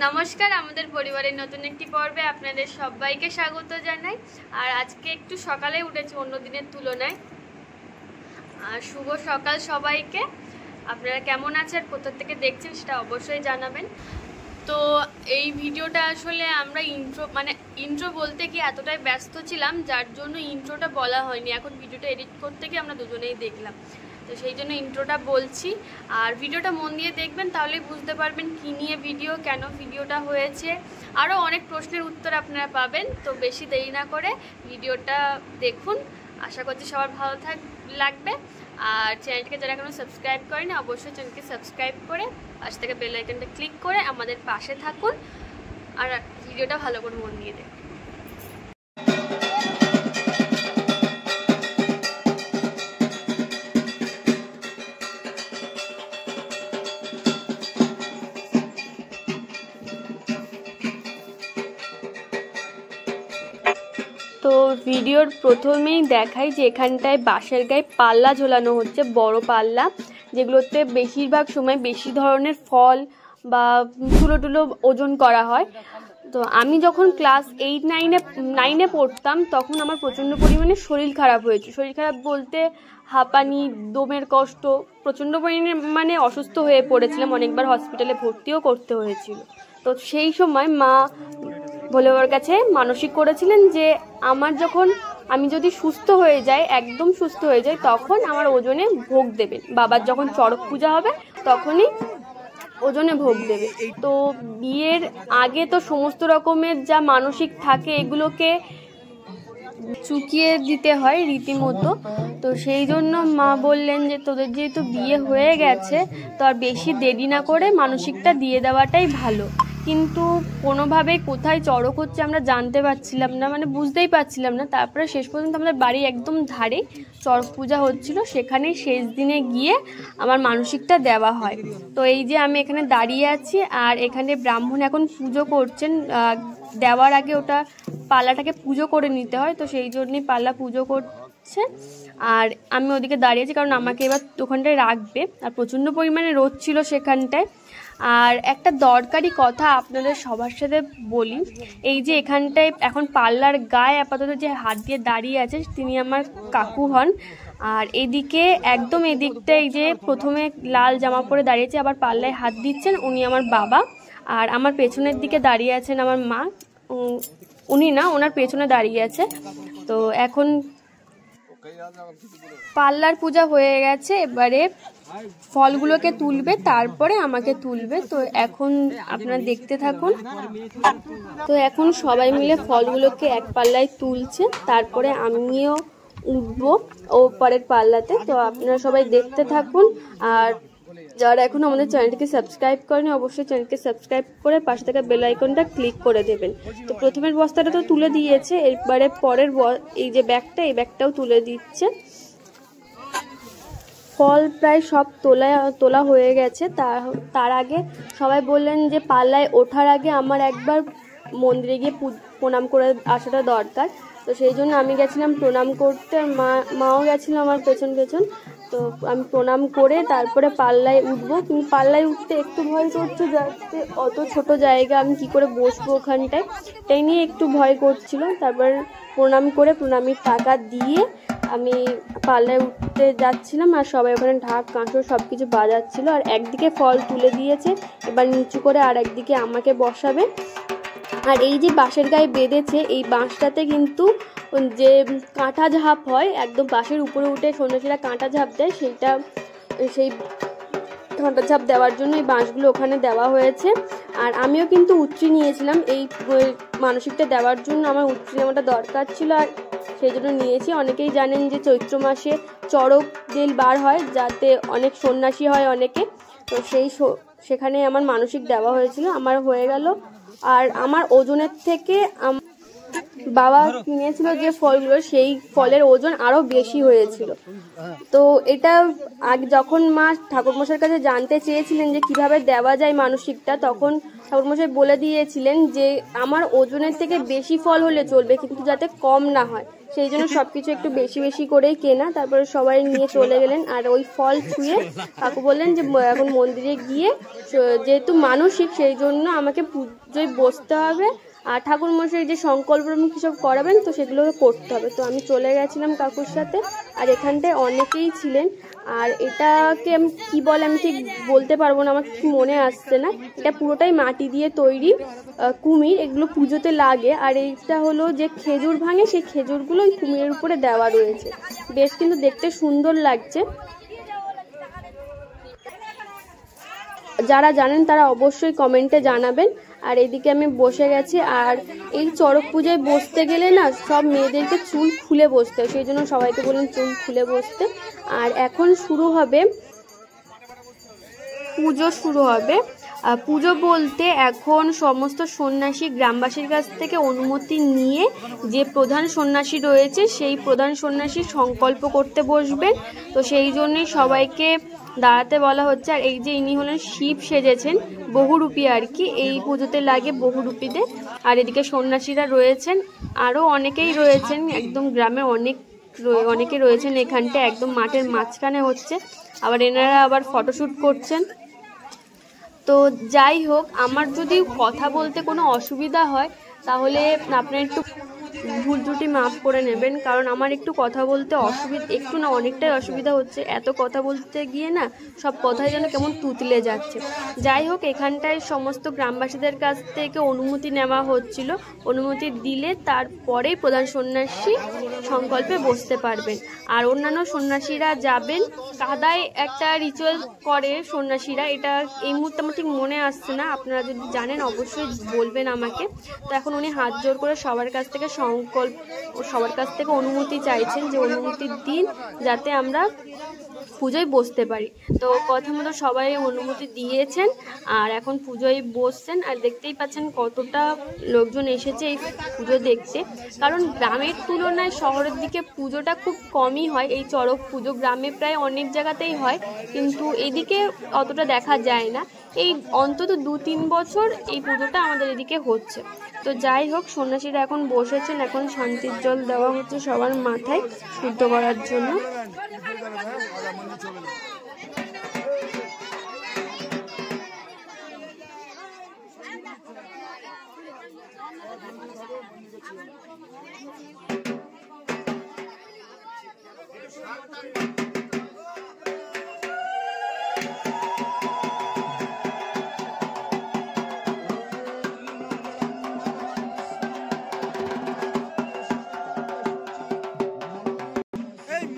নমস্কার, আমাদের পরিবারের নতুন একটি পর্বে আপনাদের সবাইকে স্বাগত জানাই। আর আজকে একটু সকালে উঠেছি অন্য দিনের তুলনায়। আর শুভ সকাল সবাইকে। আপনারা কেমন আছেন, কোথা থেকে দেখছেন সেটা অবশ্যই জানাবেন। তো এই ভিডিওটা আসলে আমরা ইন্ট্রো বলতে গিয়ে এতটাই ব্যস্ত ছিলাম যার জন্য ইন্ট্রোটা বলা হয়নি। এখন ভিডিওটা এডিট করতে গিয়ে আমরা দুজনেই দেখলাম, তো সেই জন্য ইন্ট্রোটা বলছি। আর ভিডিওটা মন দিয়ে দেখবেন, তাহলেই বুঝতে পারবেন কী নিয়ে ভিডিও, কেন ভিডিওটা হয়েছে। আরও অনেক প্রশ্নের উত্তর আপনারা পাবেন। তো বেশি দেরি না করে ভিডিওটা দেখুন। আশা করছি সবার ভালো লাগবে। আর চ্যানেলটিকে যারা এখনও সাবস্ক্রাইব করেনি, অবশ্যই চ্যানেলকে সাবস্ক্রাইব করে পাশ থেকে বেল আইকনটা ক্লিক করে আমাদের পাশে থাকুন। আর ভিডিওটা ভালো করে মন দিয়ে দেখুন। তো ভিডিওর প্রথমেই দেখাই যে এখানটায় বাঁশের গায়ে পাল্লা ঝোলানো হচ্ছে, বড় পাল্লা, যেগুলোতে বেশিরভাগ সময় বেশি ধরনের ফল বা টুলো ওজন করা হয়। তো আমি যখন ক্লাস 8-9-এ পড়তাম তখন আমার প্রচণ্ড পরিমাণে শরীর খারাপ হয়েছে। শরীর খারাপ বলতে হাঁপানি, দমের কষ্ট, প্রচণ্ড পরিমাণে অসুস্থ হয়ে পড়েছিলাম। অনেকবার হসপিটালে ভর্তিও করতে হয়েছিল। তো সেই সময় মা ভোলে বাবার কাছে মানসিক করেছিলেন যে আমি যদি সুস্থ হয়ে যাই, একদম সুস্থ হয়ে যাই, তখন আমার ওজনে ভোগ দেবেন। বাবার যখন চড়ক পূজা হবে তখনই ওজনে ভোগ দেবে। তো বিয়ের আগে তো সমস্ত রকমের যা মানসিক থাকে এগুলোকে চুকিয়ে দিতে হয় রীতিমতো। তো সেই জন্য মা বললেন যে তোদের যেহেতু বিয়ে হয়ে গেছে, তো আর বেশি দেরি না করে মানসিকটা দিয়ে দেওয়াটাই ভালো। কিন্তু কোনোভাবেই কোথায় চড়ক হচ্ছে আমরা জানতে পারছিলাম না, বুঝতেই পারছিলাম না। তারপরে শেষ পর্যন্ত আমাদের বাড়ি একদম ধারে চড়ক পূজা হচ্ছিল, সেখানেই শেষ দিনে গিয়ে আমার মানসিকটা দেওয়া হয়। তো এই যে আমি এখানে দাঁড়িয়ে আছি, আর এখানে ব্রাহ্মণ এখন পুজো করছেন। দেওয়ার আগে ওটা পাল্লাটাকে পুজো করে নিতে হয়, তো সেই জন্যই পাল্লা পুজো করছে। আর আমি ওদিকে দাঁড়িয়েছি কারণ আমাকে এবার ওখানটায় রাখবে। আর প্রচণ্ড পরিমাণে রোদ ছিল সেখানটায়। আর একটা দরকারি কথা আপনাদের সবার সাথে বলি, এই যে এখানটায় এখন পাল্লার গায়ে আপাতত যে হাত দিয়ে দাঁড়িয়ে আছে তিনি আমার কাকু হন। আর এদিকে একদম এদিকটা এই যে প্রথমে লাল জামা পরে দাঁড়িয়েছে, আবার পাল্লায় হাত দিচ্ছেন, উনি আমার বাবা। আর আমার পেছনের দিকে দাঁড়িয়ে আছেন আমার মা। উনি না, ওনার পেছনে দাঁড়িয়ে আছে। তো এখন পাল্লার পূজা হয়ে গেছে, এবারে ফলগুলোকে তুলবে, তারপরে আমাকে তুলবে। তো এখন আপনারা দেখতে থাকুন। তো এখন সবাই মিলে ফলগুলোকে এক পাল্লায় তুলছে, তারপরে আমিও উঠবো ওপারের পাল্লাতে। তো আপনারা সবাই দেখতে থাকুন। আর যারা এখন আমাদের চ্যানেলটিকে সাবস্ক্রাইব করেনি, অবশ্যই চ্যানেলকে সাবস্ক্রাইব করে পাশে থাকা বেল আইকনটা ক্লিক করে দেবেন। তো প্রথমের বস্তাটা তো তুলে দিয়েছে, এরপরে পরের এই যে এই ব্যাগটাও তুলে দিচ্ছে। ফল প্রায় সব তোলা হয়ে গেছে। তার আগে সবাই বললেন যে পাল্লায় ওঠার আগে আমার একবার মন্দিরে গিয়ে প্রণাম করে আসাটা দরকার। তো সেই জন্য আমি গেছিলাম প্রণাম করতে, মাও গেছিলো আমার পেছন। তো আমি প্রণাম করে তারপরে পাল্লায় উঠবো। কিন্তু পাল্লায় উঠতে একটু ভয় করছে, যাতে অত ছোট জায়গা আমি কি করে বসবো ওখানটায়, তাই নিয়ে একটু ভয় করছিল। তারপর প্রণাম করে প্রণামীর টাকা দিয়ে আমি পাল্লায় উঠতে যাচ্ছিলাম। আর সবাই ওখানে ঢাক কাঁসর সব কিছু বাজাচ্ছিল। আর একদিকে ফল তুলে দিয়েছে, এবার নিচু করে আর একদিকে আমাকে বসাবে। আর এই যে বাঁশের গায়ে বেঁধেছে, এই বাঁশটাতে কিন্তু যে কাঁটা ঝাঁপ হয়, একদম বাঁশের উপরে উঠে সন্ন্যাসীরা কাঁটা ঝাঁপ দেয়, সেই কাঁটা ঝাঁপ দেওয়ার জন্য এই বাঁশগুলো ওখানে দেওয়া হয়েছে। আর আমিও কিন্তু উচ্চি নিয়েছিলাম এই মানসিকটা দেওয়ার জন্য। আমার উচ্চি নেওয়াটা দরকার ছিল, আর সেই জন্য নিয়েছি। অনেকেই জানেন যে চৈত্র মাসে চড়ক তেল বার হয়, যাতে অনেক সন্ন্যাসী হয় অনেকে। তো সেখানে আমার মানসিক দেওয়া হয়েছিল, আমার হয়ে গেল। আর আমার ওজনের থেকে বাবা কিনেছিল যে ফলগুলো, সেই ফলের ওজন আরো বেশি হয়েছিল। তো এটা যখন মা ঠাকুরমশাইয়ের কাছে জানতে চেয়েছিলেন যে কিভাবে দেওয়া যায় মানসিকটা, তখন ঠাকুরমশাই বলে দিয়েছিলেন যে আমার ওজনের থেকে বেশি ফল হলে চলবে, কিন্তু যাতে কম না হয় সেই জন্য সব কিছু একটু বেশি বেশি করেই কেনা। তারপরে সবাই নিয়ে চলে গেলেন। আর ওই ফল ছুঁয়ে কাকু বললেন যে এখন মন্দিরে গিয়ে, যেহেতু মানসিক সেই জন্য আমাকে পুজোয় বসতে হবে, আর ঠাকুরমশাই যে সংকল্প কী সব করাবেন তো সেগুলো করতে হবে। তো আমি চলে গেছিলাম কাকুর সাথে। আর এখানটায় অনেকেই ছিলেন। আর এটাকে কি বলে আমি ঠিক বলতে পারবো না, আমার ঠিক মনে আসছে না। এটা পুরোটাই মাটি দিয়ে তৈরি কুমির, এগুলো পুজোতে লাগে। আর এইটা হলো যে খেজুর ভাঙে, সেই খেজুরগুলো ওই কুমিরের উপরে দেওয়া রয়েছে। বেশ কিন্তু দেখতে সুন্দর লাগছে। যারা জানেন তারা অবশ্যই কমেন্টে জানাবেন। আর এদিকে আমি বসে গেছি। আর এই চড়ক পূজায় বসতে গেলে না সব মেয়েদেরকে চুল খুলে বসতে হয়, সেই জন্য সবাইকে বললেন চুল খুলে বসতে। আর এখন শুরু হবে পুজো শুরু হবে। পুজো বলতে এখন সমস্ত সন্ন্যাসী গ্রামবাসীর কাছ থেকে অনুমতি নিয়ে যে প্রধান সন্ন্যাসী রয়েছে সেই প্রধান সন্ন্যাসী সংকল্প করতে বসবেন। তো সেই জন্যই সবাইকে দাঁড়াতে বলা হচ্ছে। আর এই যে ইনি হলেন শিব সেজেছেন, বহুরূপী আর কি, এই পুজোতে লাগে বহুরূপীদের। আর এদিকে সন্ন্যাসীরা রয়েছেন, আরও অনেকেই রয়েছেন, একদম গ্রামে অনেকে রয়েছেন। এখানটা একদম মাঠের মাঝখানে হচ্ছে। আবার এনারা আবার ফটোশ্যুট করছেন। তো যাই হোক, আমার যদি কথা বলতে কোনো অসুবিধা হয় তাহলে আপনারা একটু ভুল ত্রুটি মাফ করে নেবেন, কারণ আমার একটু কথা বলতে একটু না অনেকটাই অসুবিধা হচ্ছে। এত কথা বলতে গিয়ে না সব কথাই যেন কেমন তুতলে যাচ্ছে। যাই হোক, এখানটায় সমস্ত গ্রামবাসীদের কাছ থেকে অনুমতি নেওয়া হচ্ছিল। অনুমতি দিলে তারপরেই প্রধান সন্ন্যাসী সংকল্পে বসতে পারবেন। আর অন্যান্য সন্ন্যাসীরা যাবেন। কাদায় একটা রিচুয়াল করে সন্ন্যাসীরা, এটা এই মুহূর্তে আমার ঠিক মনে আসছে না, আপনারা যদি জানেন অবশ্যই বলবেন আমাকে। তো এখন উনি হাত জোর করে সবার কাছ থেকে অনুমতি চাইছেন, যে অনুমতি দিন যাতে আমরা পুজোয় বসতে পারি। তো কথা মতো সবাই অনুমতি দিয়েছেন। আর এখন পুজোয় বসছেন। আর দেখতেই পাচ্ছেন কতটা লোকজন এসেছে এই পুজো দেখতে। কারণ গ্রামের তুলনায় শহরের দিকে পুজোটা খুব কমই হয়। এই চড়ক পুজো গ্রামে প্রায় অনেক জায়গাতেই হয়, কিন্তু এদিকে অতটা দেখা যায় না। এই অন্তত 2-3 বছর এই পুজোটা আমাদের এদিকে হচ্ছে। তো যাই হোক, সন্ন্যাসীরা এখন বসেছেন। এখন শান্তির জল দেওয়া হচ্ছে সবার মাথায় শুদ্ধ করার জন্য।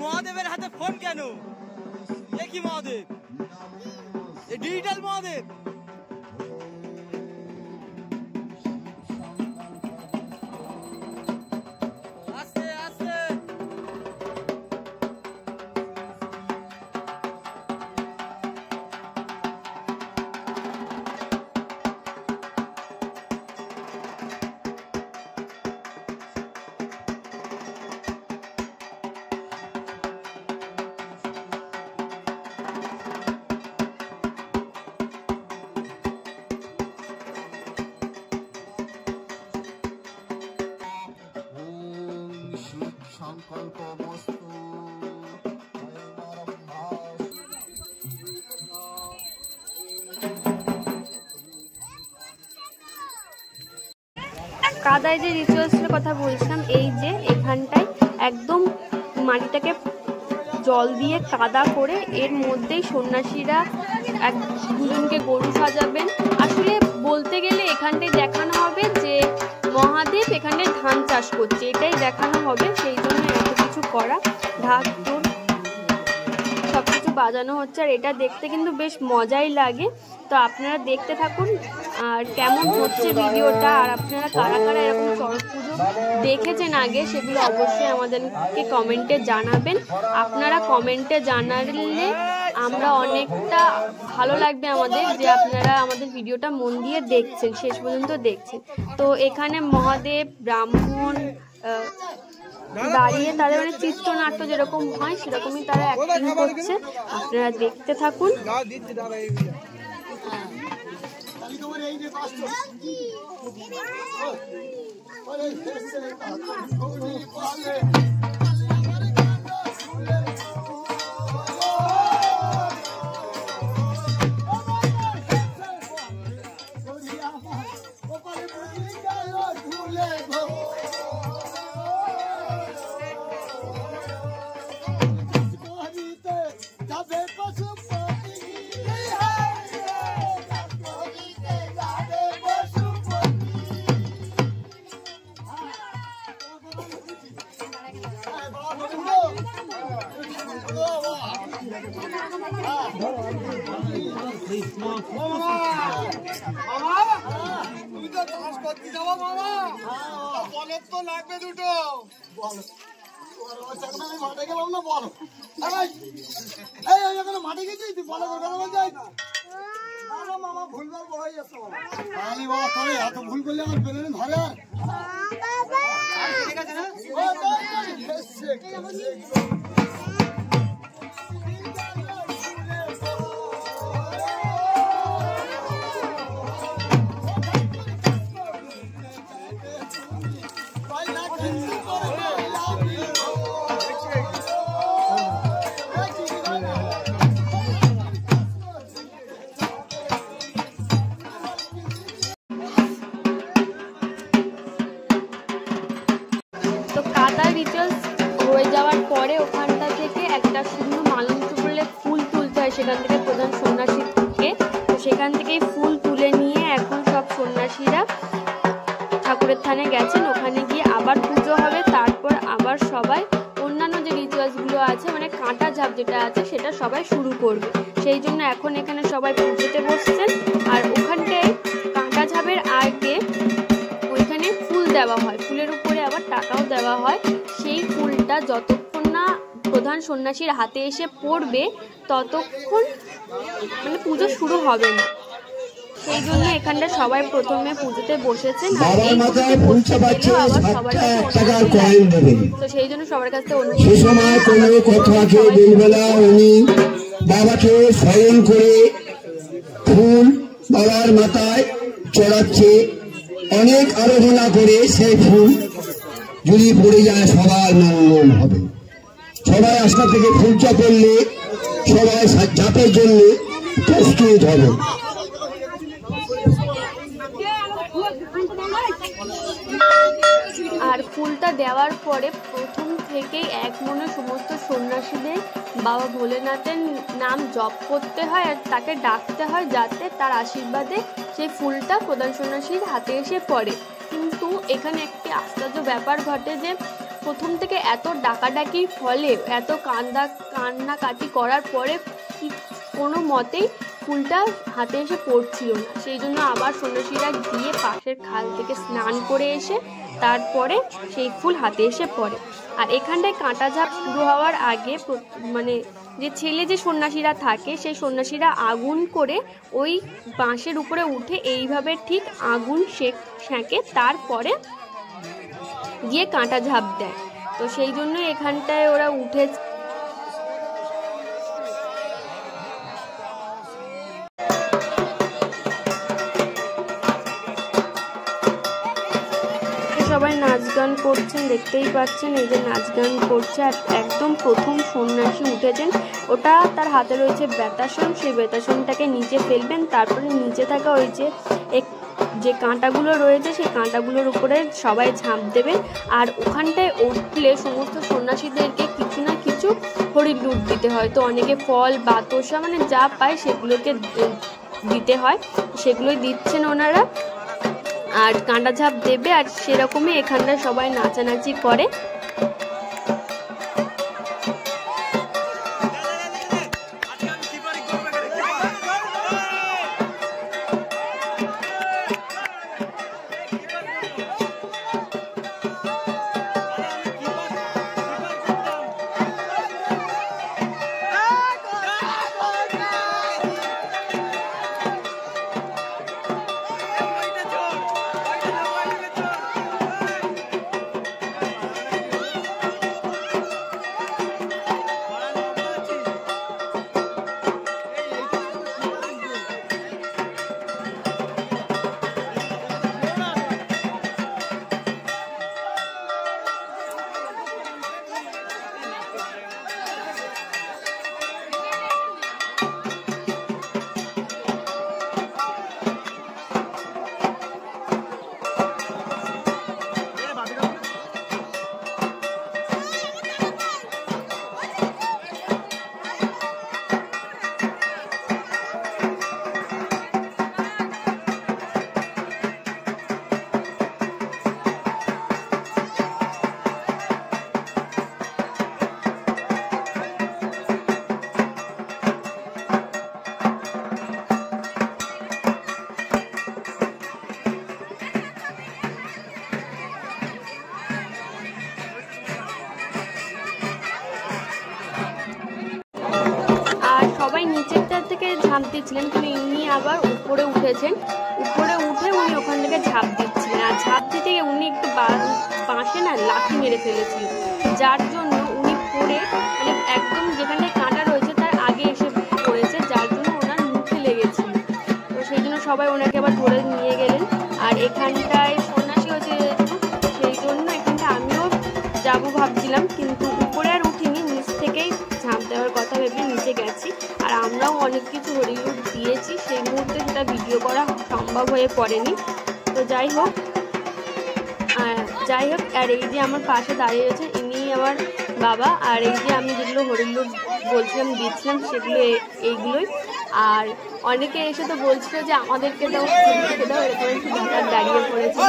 মহাদেবের হাতে ফোন কেন? এ কি মহাদেব? এ ডিজিটাল মহাদেব। আস্তে আস্তে। কাদায় যে রিচুয়ালসের কথা বলছিলাম, এই যে এখানটায় একদম মাটিটাকে জল দিয়ে কাদা করে এর মধ্যেই সন্ন্যাসীরা দুজনকে গরু সাজাবেন। আসলে বলতে গেলে এখানটায় দেখানো হবে যে মহাদেব এখানটায় ধান চাষ করছে, এটাই দেখানো হবে। সেই জন্য এত কিছু করা, ঢাক ঢোল সব কিছু বাজানো হচ্ছে। আর এটা দেখতে কিন্তু বেশ মজাই লাগে। তো আপনারা দেখতে থাকুন আর কেমন হচ্ছে ভিডিওটা। আর আপনারা কারা কারা এরকম চড়ক পুজো দেখেছেন আগে সেগুলো অবশ্যই আমাদেরকে কমেন্টে জানাবেন। আপনারা কমেন্টে জানালে আমরা অনেকটা ভালো লাগবে আমাদের, যে আপনারা আমাদের ভিডিওটা মন দিয়ে দেখছেন, শেষ পর্যন্ত দেখছেন। তো এখানে মহাদেব ব্রাহ্মণ দাঁড়িয়ে তাদের মানে চিত্রনাট্য যেরকম হয় সেরকমই তারা অ্যাক্টিং করছে। আপনারা দেখতে থাকুন। ভুল করলে আমার বেলুন ধরে হয়ে যাওয়ার পরে ওখানটা থেকে একটা সুন্দর মালঞ্চ করলে ফুল তুলতে হয় সেখান থেকে প্রধান সন্ন্যাসীকে। তো সেখান থেকেই ফুল তুলে নিয়ে এখন সব সন্ন্যাসীরা ঠাকুরের থানে গেছেন, ওখানে গিয়ে আবার পুজো হবে। তারপর আবার সবাই অন্যান্য যে রিচুয়ালসগুলো আছে মানে কাঁটা ঝাপ যেটা আছে সেটা সবাই শুরু করবে। সেই জন্য এখন এখানে সবাই পুজোতে বসছেন। আর ওখানটায় কাঁটা ঝাপের আগে ওইখানে ফুল দেওয়া হয়, ফুলের উপরে আবার টাকাও দেওয়া হয়। সেই ফুলটা যতক্ষণ না প্রধান সন্ন্যাসীর হাতে এসে পড়বে ততক্ষণ মানে পুজো শুরু হবে না। সেই জন্য এখানটা সবাই প্রথমে পুজোতে বসেছেন। তো সেই জন্য সবার কাছে বাবাকে স্মরণ করে ফুল বাবার মাথায় চড়াচ্ছে, অনেক আরাধনা করে সেই ফুল যদি পড়ে যায় সবার মঙ্গল হবে। সবাই আস্থা থেকে ফুলটা পড়লে সবাই ঝাঁপের জন্য প্রস্তুত হবে। আর ফুলটা দেওয়ার পরে প্রথম থেকেই এক মনে সমস্ত সন্ন্যাসীদের বাবা ভোলেনাথের নাম জপ করতে হয় আর তাকে ডাকতে হয় যাতে তার আশীর্বাদে সেই ফুলটা প্রধান সন্ন্যাসীর হাতে এসে পড়ে। কিন্তু এখানে একটি আশ্চর্য ব্যাপার ঘটে যে প্রথম থেকে এত ডাকাডাকির ফলে এত কান্নাকাটি করার পরে কোনো মতেই ফুলটা হাতে এসে পড়ছিল না। সেই জন্য আবার সন্ন্যাসীরা গিয়ে পাশের খাল থেকে স্নান করে এসে তারপরে সেই ফুল হাতে এসে পড়ে। আর এখানটায় কাঁটা ঝাপ শুরু হওয়ার আগে মানে যে ছেলে যে সন্ন্যাসীরা থাকে সেই সন্ন্যাসীরা আগুন করে ওই বাঁশের উপরে উঠে এইভাবে ঠিক আগুন সেঁকে তারপরে গিয়ে কাঁটা ঝাপ দেয়। তো সেই জন্য এখানটায় ওরা উঠে সবাই নাচ গান করছেন, দেখতেই পাচ্ছেন এই যে নাচ গান করছে। আর একদম প্রথম সন্ন্যাসী উঠেছেন, ওটা তার হাতে রয়েছে বেতাসন, সেই বেতাসনটাকে নিচে ফেলবেন, তারপরে নিচে থাকা ওই যে কাঁটাগুলো রয়েছে সেই কাঁটাগুলোর উপরে সবাই ঝাঁপ দেবে। আর ওখানটায় উঠলে সমস্ত সন্ন্যাসীদেরকে কিছু না কিছু হরির লুট দিতে হয়। তো অনেকে ফল বাতাসা মানে যা পায় সেগুলোকে দিতে হয়, সেগুলোই দিচ্ছেন ওনারা। আর কাঁটা ঝাপ দেবে আর সেরকমই এখানটায় সবাই নাচানাচি করে। দিচ্ছিলেন, কিন্তু ইনি আবার উপরে উঠেছেন। উপরে উঠে উনি ওখান থেকে ঝাঁপ দিচ্ছিলেন, আর ঝাঁপ দিতে গিয়ে উনি একটু বাঁশে না লাথি মেরে ফেলেছিলেন, যার জন্য উনি পড়ে মানে একদম যেখানে কাঁটা রয়েছে তার আগে এসে পড়েছে, যার জন্য ওনার মুখে লেগেছিল। তো সেই জন্য সবাই ওনাকে আবার ধরে নিয়ে গেলেন। আর এখানটায় সন্ন্যাসী হয়েছে, সেই জন্য এখানটা আমিও যাবো ভাবছিলাম, কিন্তু উপরে আর উঠিনি, নিচ থেকেই ঝাঁপ দেওয়ার কথা ভেবে নিচে গেছি। আর আমরাও অনেক কিছু হরিলুট দিয়েছি, সেই মুহূর্তে সেটা ভিডিও করা সম্ভব হয়ে পড়েনি। তো যাই হোক, আর এই যে আমার পাশে দাঁড়িয়ে রয়েছে ইনি আমার বাবা, আর এই যে আমি যেগুলো হরিলুট বলছিলাম দিচ্ছিলাম সেগুলো এইগুলোই। আর অনেকে এসে তো বলছিল যে আমাদেরকে দাও এরকম একটু ঢাকার দাঁড়িয়ে পড়েছে।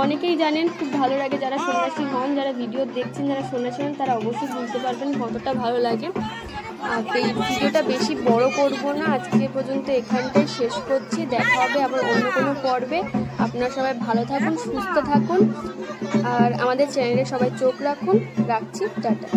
অনেকেই জানেন, খুব ভালো লাগে। যারা সন্ন্যাসী হন, যারা ভিডিও দেখছেন, যারা সন্ন্যাসী হন, তারা অবশ্যই বুঝতে পারবেন কতটা ভালো লাগে। আর এই ভিডিওটা বেশি বড় করব না, আজকে পর্যন্ত এখানটাই শেষ করছি। দেখা হবে আবার অন্য কোনো পর্বে। আপনারা সবাই ভালো থাকুন, সুস্থ থাকুন, আর আমাদের চ্যানেলে সবাই চোখ রাখুন। রাখছি, টাটা।